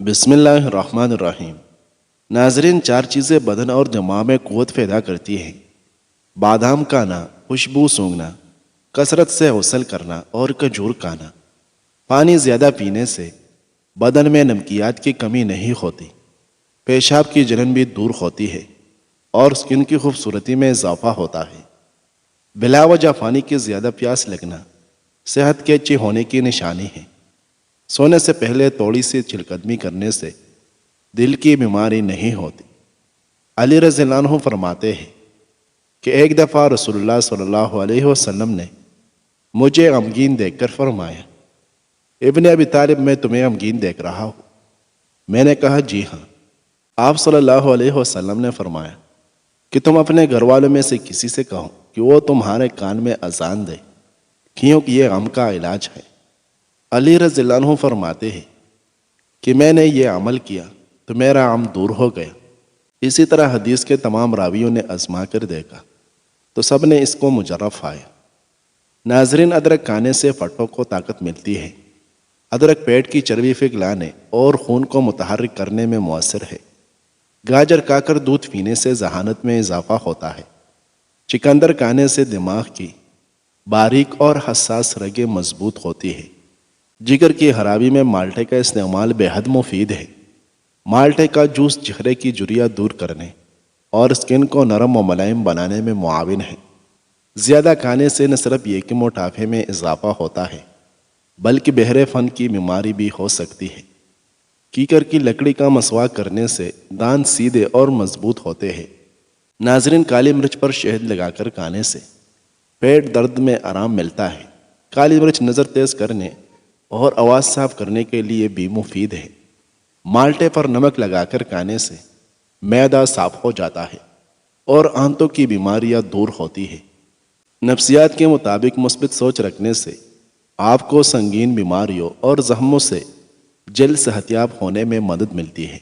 بسم اللہ الرحمن الرحیم۔ ناظرین، چار چیزیں بدن اور دماغ میں قوت پیدا کرتی ہیں: بادام کھانا، خوشبو سونگھنا، کثرت سے غسل کرنا اور کھجور کھانا۔ پانی زیادہ پینے سے بدن میں نمکیات کی کمی نہیں ہوتی، پیشاب کی جلن بھی دور ہوتی ہے اور سکن کی خوبصورتی میں اضافہ ہوتا ہے۔ بلا وجہ پانی کی زیادہ پیاس لگنا صحت کے اچھی ہونے کی نشانی ہے۔ سونے سے پہلے تھوڑی سی چہل قدمی کرنے سے دل کی بیماری نہیں ہوتی۔ علی رضی اللہ عنہ فرماتے ہیں کہ ایک دفعہ رسول اللہ صلی اللہ علیہ وسلم نے مجھے غمگین دیکھ کر فرمایا، ابن ابی طالب، میں تمہیں غمگین دیکھ رہا ہوں۔ میں نے کہا، جی ہاں۔ آپ صلی اللہ علیہ وسلم نے فرمایا کہ تم اپنے گھر والوں میں سے کسی سے کہو کہ وہ تمہارے کان میں اذان دے، کیونکہ یہ غم کا علاج ہے۔ علی رضی اللہ عنہ فرماتے ہیں کہ میں نے یہ عمل کیا تو میرا غم دور ہو گیا۔ اسی طرح حدیث کے تمام راویوں نے آزما کر دیکھا تو سب نے اس کو مجرب پایا۔ ناظرین، ادرک کھانے سے پھٹوں کو طاقت ملتی ہے۔ ادرک پیٹ کی چربی پگھلانے اور خون کو متحرک کرنے میں مؤثر ہے۔ گاجر کھا کر دودھ پینے سے ذہانت میں اضافہ ہوتا ہے۔ چقندر کھانے سے دماغ کی باریک اور حساس رگیں مضبوط ہوتی ہے۔ جگر کی خرابی میں مالٹے کا استعمال بے حد مفید ہے۔ مالٹے کا جوس چہرے کی جھریاں دور کرنے اور اسکن کو نرم و ملائم بنانے میں معاون ہے۔ زیادہ کھانے سے نہ صرف یہ کہ موٹاپے میں اضافہ ہوتا ہے بلکہ بہرے فن کی بیماری بھی ہو سکتی ہے۔ کیکر کی لکڑی کا مسواک کرنے سے دانت سیدھے اور مضبوط ہوتے ہیں۔ ناظرین، کالی مرچ پر شہد لگا کر کھانے سے پیٹ درد میں آرام ملتا ہے۔ کالی مرچ نظر تیز کرنے اور آواز صاف کرنے کے لیے بھی مفید ہے۔ مالٹے پر نمک لگا کر کھانے سے معدہ صاف ہو جاتا ہے اور آنتوں کی بیماریاں دور ہوتی ہے۔ نفسیات کے مطابق مثبت سوچ رکھنے سے آپ کو سنگین بیماریوں اور زخموں سے جلد صحتیاب ہونے میں مدد ملتی ہے۔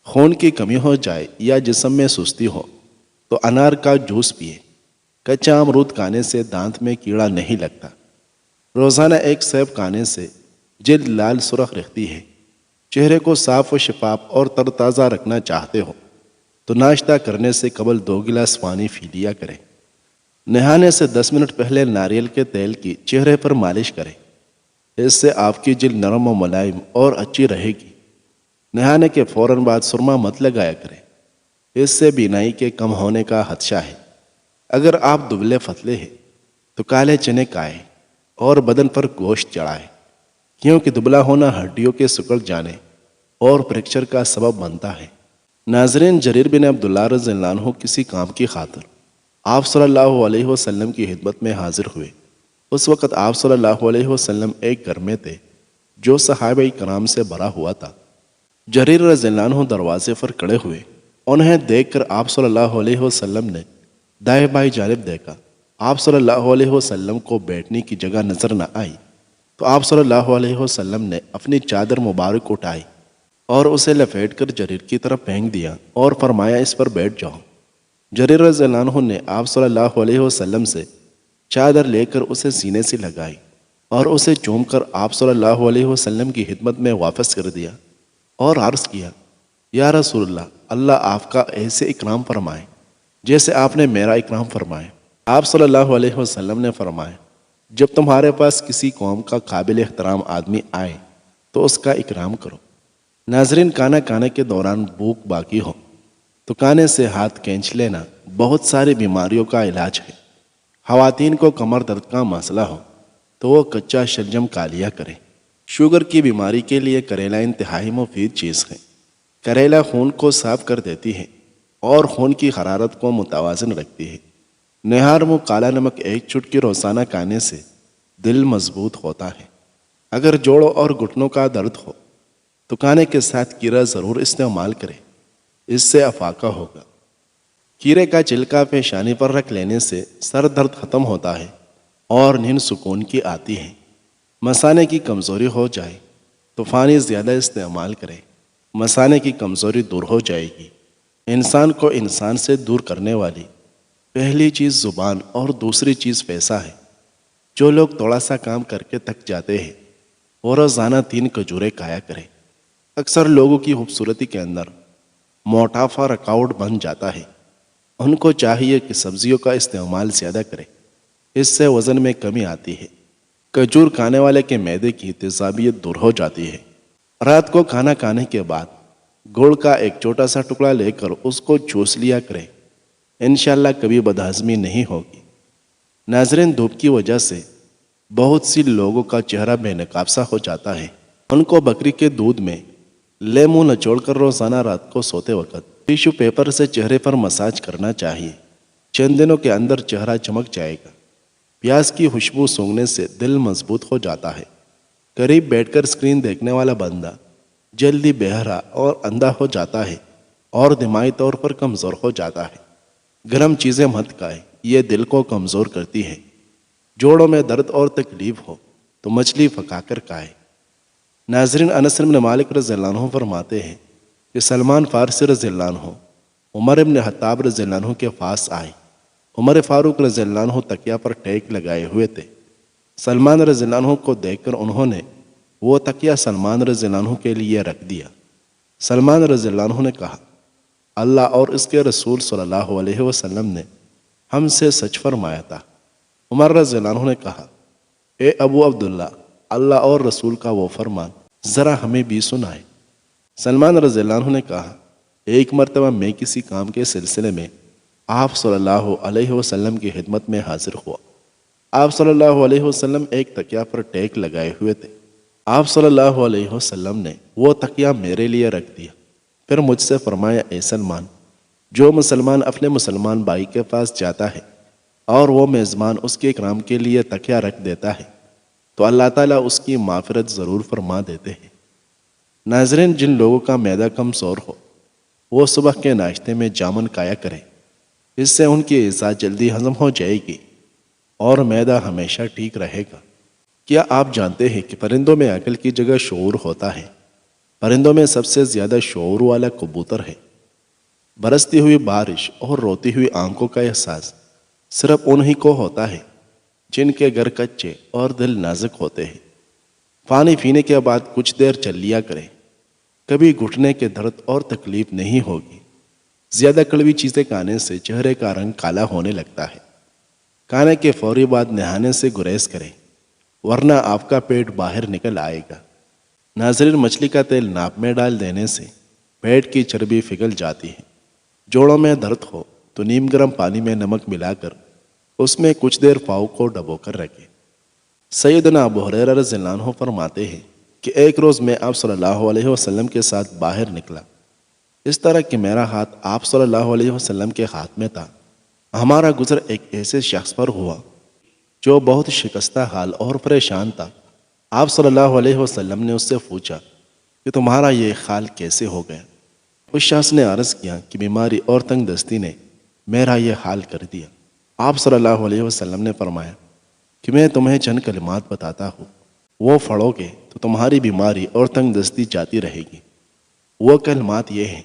خون کی کمی ہو جائے یا جسم میں سستی ہو تو انار کا جوس پیے۔ کچا امرود کھانے سے دانت میں کیڑا نہیں لگتا۔ روزانہ ایک سیب کھانے سے جلد لال سرخ رہتی ہے۔ چہرے کو صاف و شفاف اور تر تازہ رکھنا چاہتے ہو تو ناشتہ کرنے سے قبل 2 گلاس پانی پی لیا کریں۔ نہانے سے 10 منٹ پہلے ناریل کے تیل کی چہرے پر مالش کریں۔ اس سے آپ کی جلد نرم و ملائم اور اچھی رہے گی۔ نہانے کے فوراً بعد سرما مت لگایا کریں، اس سے بینائی کے کم ہونے کا خدشہ ہے۔ اگر آپ دبلے پتلے ہیں تو کالے چنے کھائیں اور بدن پر گوشت چڑھائیں، کیونکہ دبلا ہونا ہڈیوں کے سکڑ جانے اور فریکچر کا سبب بنتا ہے۔ ناظرین، جریر بن عبداللہ رضی اللہ عنہ کسی کام کی خاطر آپ صلی اللہ علیہ وسلم کی خدمت میں حاضر ہوئے۔ اس وقت آپ صلی اللہ علیہ وسلم ایک گھر میں تھے جو صحابہ کرام سے بھرا ہوا تھا۔ جریر رضی اللہ عنہ دروازے پر کھڑے ہوئے۔ انہیں دیکھ کر آپ صلی اللہ علیہ وسلم نے دائیں بائیں جانب دیکھا۔ آپ صلی اللہ علیہ وسلم کو بیٹھنے کی جگہ نظر نہ آئی تو آپ صلی اللہ علیہ وسلم نے اپنی چادر مبارک اٹھائی اور اسے لپیٹ کر جریر کی طرف پھینک دیا اور فرمایا، اس پر بیٹھ جاؤ۔ جریر رضی اللہ عنہ نے آپ صلی اللہ علیہ وسلم سے چادر لے کر اسے سینے سے لگائی اور اسے چوم کر آپ صلی اللہ علیہ وسلم کی خدمت میں واپس کر دیا اور عرض کیا، یا رسول اللہ، اللہ آپ کا ایسے اکرام فرمائے جیسے آپ نے میرا اکرام فرمایا۔ آپ صلی اللہ علیہ وسلم نے فرمایا، جب تمہارے پاس کسی قوم کا قابل احترام آدمی آئے تو اس کا اکرام کرو۔ ناظرین، کھانا کھانے کے دوران بھوک باقی ہو تو کھانے سے ہاتھ کھینچ لینا بہت ساری بیماریوں کا علاج ہے۔ خواتین کو کمر درد کا مسئلہ ہو تو وہ کچا شلجم کھا لیا کریں۔ شوگر کی بیماری کے لیے کریلا انتہائی مفید چیز ہے۔ کریلا خون کو صاف کر دیتی ہے اور خون کی حرارت کو متوازن رکھتی ہے۔ نہار منہ کالا نمک ایک چٹکی روزانہ کھانے سے دل مضبوط ہوتا ہے۔ اگر جوڑوں اور گھٹنوں کا درد ہو تو کھانے کے ساتھ کیرا ضرور استعمال کریں، اس سے افاقہ ہوگا۔ کیرے کا چھلکا پیشانی پر رکھ لینے سے سر درد ختم ہوتا ہے اور نیند سکون کی آتی ہے۔ مثانے کی کمزوری ہو جائے تو پانی زیادہ استعمال کریں، مثانے کی کمزوری دور ہو جائے گی۔ انسان کو انسان سے دور کرنے والی پہلی چیز زبان اور دوسری چیز پیسہ ہے۔ جو لوگ تھوڑا سا کام کر کے تھک جاتے ہیں وہ روزانہ 3 کھجوریں کھایا کریں۔ اکثر لوگوں کی خوبصورتی کے اندر موٹافا رکاوٹ بن جاتا ہے۔ ان کو چاہیے کہ سبزیوں کا استعمال زیادہ کرے، اس سے وزن میں کمی آتی ہے۔ کھجور کھانے والے کے معدے کی تیزابیت دور ہو جاتی ہے۔ رات کو کھانا کھانے کے بعد گڑ کا ایک چھوٹا سا ٹکڑا لے کر اس کو چوس لیا کریں، انشاءاللہ کبھی بدہضمی نہیں ہوگی۔ ناظرین، دھوپ کی وجہ سے بہت سی لوگوں کا چہرہ بے نقاب سا ہو جاتا ہے۔ ان کو بکری کے دودھ میں لیمو نچوڑ کر روزانہ رات کو سوتے وقت ٹیشو پیپر سے چہرے پر مساج کرنا چاہیے۔ چند دنوں کے اندر چہرہ چمک جائے گا۔ پیاز کی خوشبو سونگھنے سے دل مضبوط ہو جاتا ہے۔ قریب بیٹھ کر اسکرین دیکھنے والا بندہ جلدی بہرا اور اندھا ہو جاتا ہے اور دماغی طور پر کمزور ہو جاتا ہے۔ گرم چیزیں مت کھائیں، یہ دل کو کمزور کرتی ہے۔ جوڑوں میں درد اور تکلیف ہو تو مچھلی پکا کر کھائیں۔ ناظرین، انس بن مالک رضی اللہ عنہ فرماتے ہیں کہ سلمان فارسی رضی اللہ عنہ عمر بن خطاب رضی اللہ عنہ کے پاس آئے۔ عمر فاروق رضی اللہ عنہ تکیا پر ٹیک لگائے ہوئے تھے۔ سلمان رضی اللہ عنہ کو دیکھ کر انہوں نے وہ تکیا سلمان رضی اللہ عنہ کے لیے رکھ دیا۔ سلمان رضی اللہ عنہ نے کہا، اللہ اور اس کے رسول صلی اللہ علیہ وسلم نے ہم سے سچ فرمایا تھا۔ عمر رضی اللہ عنہ نے کہا، اے ابو عبداللہ، اللہ اور رسول کا وہ فرمان ذرا ہمیں بھی سنائے۔ سلمان رضی اللہ عنہ نے کہا، ایک مرتبہ میں کسی کام کے سلسلے میں آپ صلی اللہ علیہ وسلم کی خدمت میں حاضر ہوا۔ آپ صلی اللہ علیہ وسلم ایک تکیا پر ٹیک لگائے ہوئے تھے۔ آپ صلی اللہ علیہ وسلم نے وہ تکیا میرے لیے رکھ دیا، پھر مجھ سے فرمایا، اے سلمان، جو مسلمان اپنے مسلمان بھائی کے پاس جاتا ہے اور وہ میزبان اس کے اکرام کے لیے تکیا رکھ دیتا ہے تو اللہ تعالیٰ اس کی مغفرت ضرور فرما دیتے ہیں۔ ناظرین، جن لوگوں کا معدہ کمزور ہو وہ صبح کے ناشتے میں جامن کھایا کریں، اس سے ان کی غذا جلدی ہضم ہو جائے گی اور معدہ ہمیشہ ٹھیک رہے گا۔ کیا آپ جانتے ہیں کہ پرندوں میں عقل کی جگہ شعور ہوتا ہے؟ پرندوں میں سب سے زیادہ شعور والا کبوتر ہے۔ برستی ہوئی بارش اور روتی ہوئی آنکھوں کا احساس صرف انہی کو ہوتا ہے جن کے گھر کچے اور دل نازک ہوتے ہیں۔ پانی پینے کے بعد کچھ دیر چل لیا کریں، کبھی گھٹنے کے درد اور تکلیف نہیں ہوگی۔ زیادہ کڑوی چیزیں کھانے سے چہرے کا رنگ کالا ہونے لگتا ہے۔ کھانے کے فوری بعد نہانے سے گریز کریں، ورنہ آپ کا پیٹ باہر نکل آئے گا۔ ناظرین، مچھلی کا تیل ناک میں ڈال دینے سے پیٹ کی چربی پگھل جاتی ہے۔ جوڑوں میں درد ہو تو نیم گرم پانی میں نمک ملا کر اس میں کچھ دیر پاؤں کو ڈبو کر رکھیں۔ سیدنا ابو ہریرہ رضی اللہ عنہ فرماتے ہیں کہ ایک روز میں آپ صلی اللہ علیہ وسلم کے ساتھ باہر نکلا، اس طرح کہ میرا ہاتھ آپ صلی اللہ علیہ وسلم کے ہاتھ میں تھا۔ ہمارا گزر ایک ایسے شخص پر ہوا جو بہت شکستہ حال اور پریشان تھا۔ آپ صلی اللہ علیہ وسلم نے اس سے پوچھا کہ تمہارا یہ حال کیسے ہو گیا؟ اس شخص نے عرض کیا کہ بیماری اور تنگ دستی نے میرا یہ حال کر دیا۔ آپ صلی اللہ علیہ وسلم نے فرمایا کہ میں تمہیں چند کلمات بتاتا ہوں، وہ پڑھو گے تو تمہاری بیماری اور تنگ دستی جاتی رہے گی۔ وہ کلمات یہ ہیں،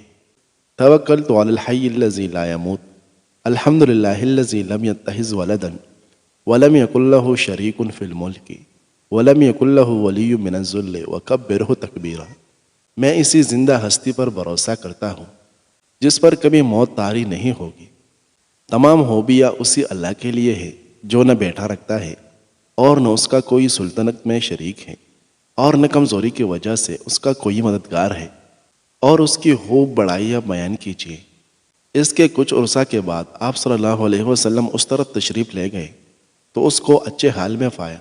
توکلت علی الحی الذی لا یموت، الحمد للہ الذی لم یتخذ ولدا ولم یکن لہ شریک فی الملک ولم یکن لہ ولی من الذل وکبرہ تکبیرا۔ میں اسی زندہ ہستی پر بھروسہ کرتا ہوں جس پر کبھی موت طاری نہیں ہوگی۔ تمام خوبیاں اسی اللہ کے لیے ہے جو نہ بیٹھا رکھتا ہے اور نہ اس کا کوئی سلطنت میں شریک ہے، اور نہ کمزوری کی وجہ سے اس کا کوئی مددگار ہے، اور اس کی خوب بڑائیاں بیان کیجیے۔ اس کے کچھ عرصہ کے بعد آپ صلی اللہ علیہ وسلم اس طرف تشریف لے گئے تو اس کو اچھے حال میں پایا۔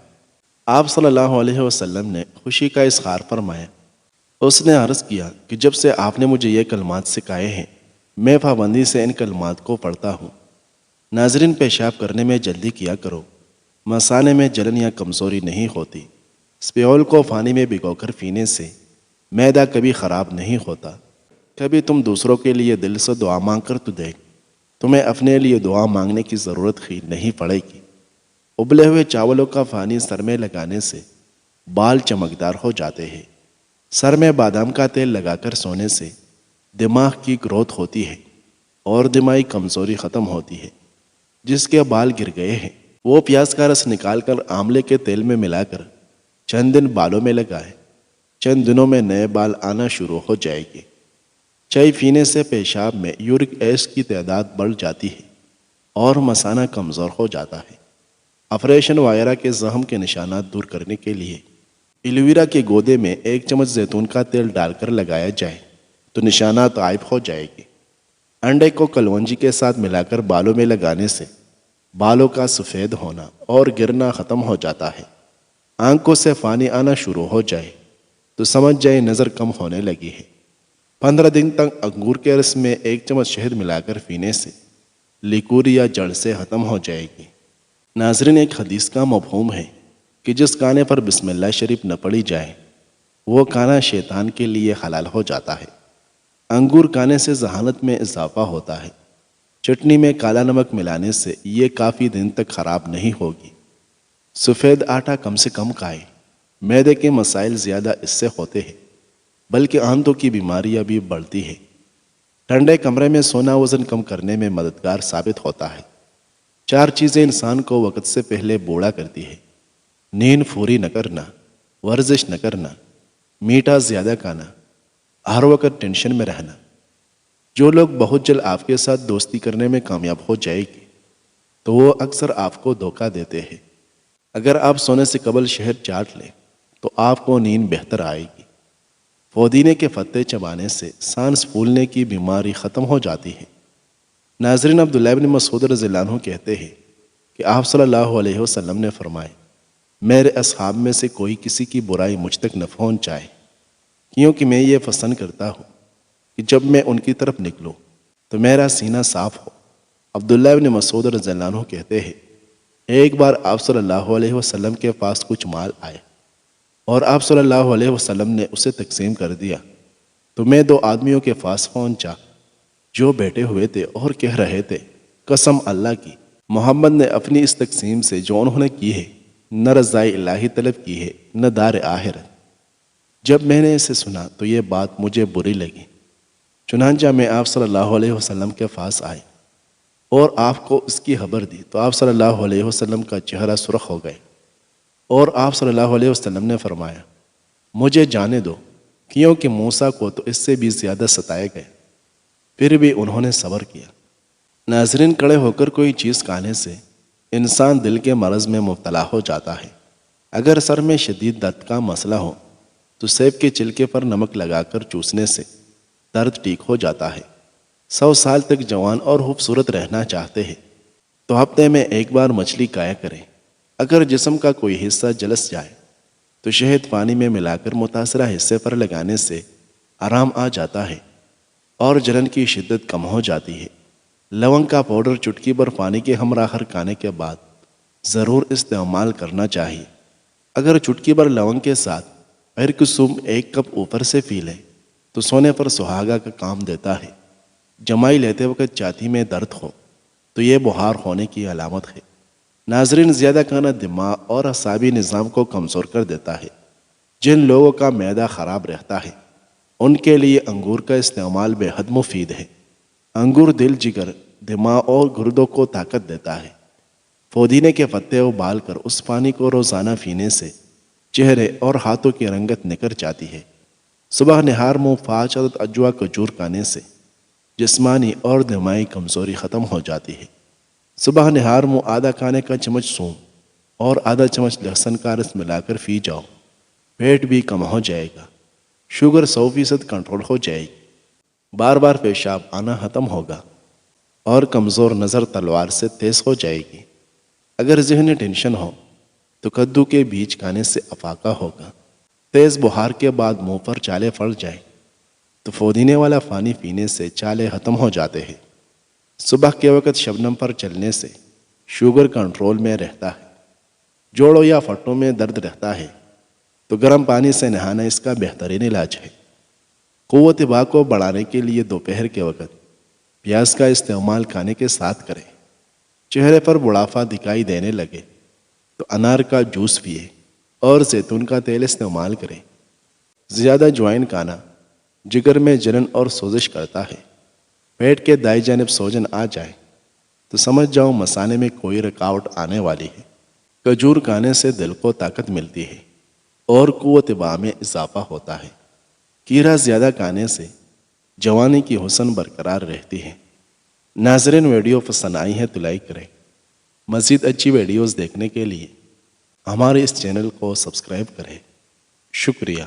آپ صلی اللہ علیہ وسلم نے خوشی کا اظہار فرمایا۔ اس نے عرض کیا کہ جب سے آپ نے مجھے یہ کلمات سکھائے ہیں میں پابندی سے ان کلمات کو پڑھتا ہوں۔ ناظرین، پیشاب کرنے میں جلدی کیا کرو، مثانے میں جلن یا کمزوری نہیں ہوتی۔ سپیول کو پانی میں بھگو کر پینے سے معدہ کبھی خراب نہیں ہوتا۔ کبھی تم دوسروں کے لیے دل سے دعا مانگ کر تو دیکھ، تمہیں اپنے لیے دعا مانگنے کی ضرورت ہی نہیں پڑے گی۔ ابلے ہوئے چاولوں کا پانی سر میں لگانے سے بال چمکدار ہو جاتے ہیں۔ سر میں بادام کا تیل لگا کر سونے سے دماغ کی گروتھ ہوتی ہے اور دماغی کمزوری ختم ہوتی ہے۔ جس کے بال گر گئے ہیں وہ پیاز کا رس نکال کر آملے کے تیل میں ملا کر چند دن بالوں میں لگائے، چند دنوں میں نئے بال آنا شروع ہو جائے گی۔ چائے پینے سے پیشاب میں یورک ایسڈ کی تعداد بڑھ جاتی ہے اور مثانہ کمزور ہو جاتا ہے۔ آپریشن وغیرہ کے زخم کے نشانات دور کرنے کے لیے ایلوویرا کے گودے میں 1 چمچ زیتون کا تیل ڈال کر لگایا جائے تو نشانات غائب ہو جائے گی۔ انڈے کو کلونجی کے ساتھ ملا کر بالوں میں لگانے سے بالوں کا سفید ہونا اور گرنا ختم ہو جاتا ہے۔ آنکھوں سے پانی آنا شروع ہو جائے تو سمجھ جائے نظر کم ہونے لگی ہے۔ 15 دن تک انگور کے رس میں 1 چمچ شہد ملا کر پینے سے لیکور یا جڑ سے ختم ہو جائے گی۔ ناظرین، ایک حدیث کا مفہوم ہے کہ جس کانے پر بسم اللہ شریف نہ پڑی جائے وہ کانا شیطان کے لیے حلال ہو جاتا ہے۔ انگور کانے سے ذہانت میں اضافہ ہوتا ہے۔ چٹنی میں کالا نمک ملانے سے یہ کافی دن تک خراب نہیں ہوگی۔ سفید آٹا کم سے کم کھائیں۔ معدے کے مسائل زیادہ اس سے ہوتے ہیں، بلکہ آنتوں کی بیماریاں بھی بڑھتی ہیں۔ ٹھنڈے کمرے میں سونا وزن کم کرنے میں مددگار ثابت ہوتا ہے۔ 4 چیزیں انسان کو وقت سے پہلے بوڑھا کرتی ہے: نیند پوری نہ کرنا، ورزش نہ کرنا، میٹھا زیادہ کھانا، ہر وقت ٹینشن میں رہنا۔ جو لوگ بہت جلد آپ کے ساتھ دوستی کرنے میں کامیاب ہو جائے گی تو وہ اکثر آپ کو دھوکہ دیتے ہیں۔ اگر آپ سونے سے قبل شہد چاٹ لیں تو آپ کو نیند بہتر آئے گی۔ پودینے کے پتے چبانے سے سانس پھولنے کی بیماری ختم ہو جاتی ہے۔ ناظرین، عبداللہ بن مسعود رضی اللہ عنہ کہتے ہیں کہ آپ صلی اللہ علیہ وسلم نے فرمائے، میرے اصحاب میں سے کوئی کسی کی برائی مجھ تک نہ پہنچائے، کیونکہ میں یہ پسند کرتا ہوں کہ جب میں ان کی طرف نکلوں تو میرا سینہ صاف ہو۔ عبداللہ بن مسعود رضی اللہ عنہ کہتے ہیں، ایک بار آپ صلی اللہ علیہ وسلم کے پاس کچھ مال آئے اور آپ صلی اللہ علیہ وسلم نے اسے تقسیم کر دیا تو میں 2 آدمیوں کے پاس پہنچا جو بیٹھے ہوئے تھے اور کہہ رہے تھے، قسم اللہ کی، محمد نے اپنی اس تقسیم سے جو انہوں نے کی ہے نہ رضائے الہی طلب کی ہے نہ دار آخرت۔ جب میں نے اسے سنا تو یہ بات مجھے بری لگی، چنانچہ میں آپ صلی اللہ علیہ وسلم کے پاس آئے اور آپ کو اس کی خبر دی تو آپ صلی اللہ علیہ وسلم کا چہرہ سرخ ہو گئے اور آپ صلی اللہ علیہ وسلم نے فرمایا، مجھے جانے دو، کیونکہ موسیٰ کو تو اس سے بھی زیادہ ستائے گئے، پھر بھی انہوں نے صبر کیا۔ ناظرین، کڑے ہو کر کوئی چیز کھانے سے انسان دل کے مرض میں مبتلا ہو جاتا ہے۔ اگر سر میں شدید درد کا مسئلہ ہو تو سیب کے چھلکے پر نمک لگا کر چوسنے سے درد ٹھیک ہو جاتا ہے۔ 100 سال تک جوان اور خوبصورت رہنا چاہتے ہیں تو ہفتے میں 1 بار مچھلی کھایا کریں۔ اگر جسم کا کوئی حصہ جلس جائے تو شہد پانی میں ملا کر متاثرہ حصے پر لگانے سے آرام آ جاتا ہے اور جلن کی شدت کم ہو جاتی ہے۔ لونگ کا پاؤڈر چٹکی بھر پانی کے ہمراہ ہر کھانے کے بعد ضرور استعمال کرنا چاہیے۔ اگر چٹکی بھر لونگ کے ساتھ کسوم 1 کپ اوپر سے پی لیں تو سونے پر سہاگا کا کام دیتا ہے۔ جمائی لیتے وقت چھاتی میں درد ہو تو یہ بخار ہونے کی علامت ہے۔ ناظرین، زیادہ کھانا دماغ اور اعصابی نظام کو کمزور کر دیتا ہے۔ جن لوگوں کا معدہ خراب رہتا ہے ان کے لیے انگور کا استعمال بے حد مفید ہے۔ انگور دل، جگر، دماغ اور گردوں کو طاقت دیتا ہے۔ پودینے کے پتے ابال کر اس پانی کو روزانہ پینے سے چہرے اور ہاتھوں کی رنگت نکھر جاتی ہے۔ صبح نہار میں 5 عدد اجوا کھجور کھانے سے جسمانی اور دماغی کمزوری ختم ہو جاتی ہے۔ صبح نہار میں آدھا کھانے کا چمچ سونف اور آدھا چمچ لہسن کا رس ملا کر پی جاؤ، پیٹ بھی کم ہو جائے گا، شوگر 100% کنٹرول ہو جائے گی، بار بار پیشاب آنا ختم ہوگا اور کمزور نظر تلوار سے تیز ہو جائے گی۔ اگر ذہنی ٹینشن ہو تو کدو کے بیج کھانے سے افاقہ ہوگا۔ تیز بخار کے بعد منہ پر چالے پڑ جائیں تو پودینے والا پانی پینے سے چالے ختم ہو جاتے ہیں۔ صبح کے وقت شبنم پر چلنے سے شوگر کنٹرول میں رہتا ہے۔ جوڑوں یا پھٹوں میں درد رہتا ہے تو گرم پانی سے نہانا اس کا بہترین علاج ہے۔ قوت باہ کو بڑھانے کے لیے دوپہر کے وقت پیاز کا استعمال کھانے کے ساتھ کریں۔ چہرے پر بڑھاپا دکھائی دینے لگے تو انار کا جوس پیے اور زیتون کا تیل استعمال کریں۔ زیادہ جوائن کھانا جگر میں جلن اور سوزش کرتا ہے۔ پیٹ کے دائیں جانب سوجن آ جائے تو سمجھ جاؤ مثانے میں کوئی رکاوٹ آنے والی ہے۔ کھجور کھانے سے دل کو طاقت ملتی ہے۔ اور قوت باہ میں اضافہ ہوتا ہے۔ کیڑا زیادہ کھانے سے جوانی کی حسن برقرار رہتی ہے۔ ناظرین، ویڈیو پسند آئی ہے تو لائک کریں۔ مزید اچھی ویڈیوز دیکھنے کے لیے ہمارے اس چینل کو سبسکرائب کریں۔ شکریہ۔